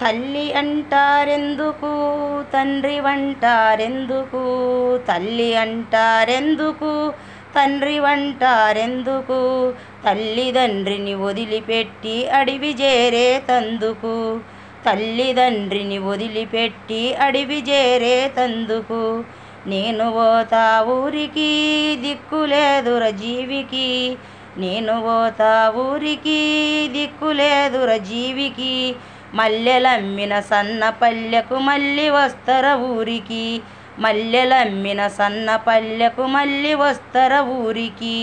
తల్లి అంటారెందుకు తండ్రి వంటారెందుకు, తల్లి అంటారెందుకు తండ్రి వంటారెందుకు, తల్లిదండ్రిని వదిలిపెట్టి అడవి చేరే తందుకు, తల్లిదండ్రిని వదిలిపెట్టి అడవి చేరే తందుకు. నేను పోతా ఊరికి దిక్కులేదుర జీవికి, నేను పోతా ఊరికి దిక్కులేదుర జీవికి, మల్లెలమ్మిన సన్న పల్లెకు మళ్ళీ వస్తర ఊరికి, మల్లెలమ్మిన సన్న పల్లెకు మళ్ళీ వస్తర ఊరికి.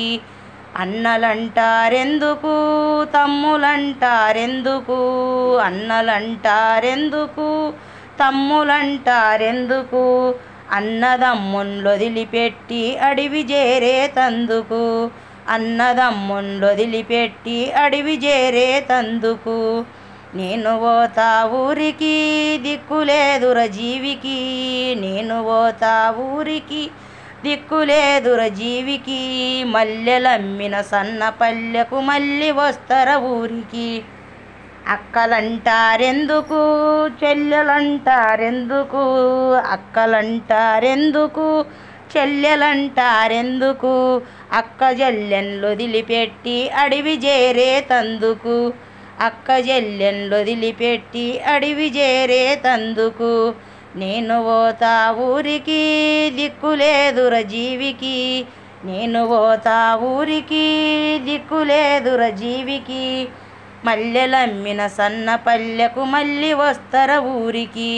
అన్నలంటారెందుకు తమ్ములంటారెందుకు, అన్నలంటారెందుకు తమ్ములంటారెందుకు, అన్నదమ్ముండ్లొదిలిపెట్టి అడవి చేరే తందుకు, అన్నదమ్ముండ్లొదిలిపెట్టి అడవి చేరే తందుకు. నేను పోతా ఊరికి దిక్కులేదుర జీవికి, నేను పోతా ఊరికి దిక్కులేదుర జీవికి, మల్లెలమ్మిన సన్న పల్లెకు మళ్ళీ వస్తర ఊరికి. అక్కలంటారెందుకు చెల్లెలంటారెందుకు, అక్కలంటారెందుకు చెల్లెలంటారెందుకు, అక్క చెల్లెన్లొదిలిపెట్టి అడవి చేరే తందుకు, అక్క చెల్లెన్లొదిలిపెట్టి అడవి చేరే తందుకు. నేను పోతా ఊరికి దిక్కులేదుర జీవికి, నేను పోతా ఊరికి దిక్కులేదుర జీవికి, మల్లెలమ్మిన సన్న పల్లెకు మళ్ళీ వస్తర ఊరికి.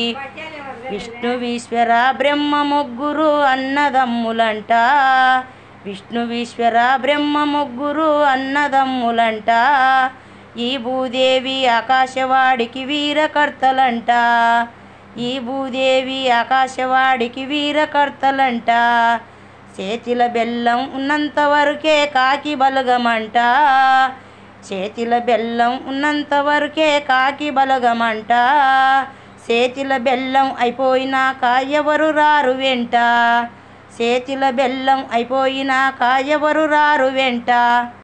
విష్ణువీశ్వర బ్రహ్మ ముగ్గురు అన్నదమ్ములంట, విష్ణువీశ్వర బ్రహ్మ ముగ్గురు అన్నదమ్ములంట, ఈ భూదేవి ఆకాశవాడికి వీరకర్తలంట, ఈ భూదేవి ఆకాశవాడికి వీరకర్తలంట, చేతిల బెల్లం ఉన్నంత వరకే కాకి బలగమంట, చేతిల బెల్లం ఉన్నంత వరకే కాకి బలగమంట, చేతిల బెల్లం అయిపోయినాక ఎవరు రారు వెంట, చేతిల బెల్లం అయిపోయినాక ఎవరు రారు వెంట.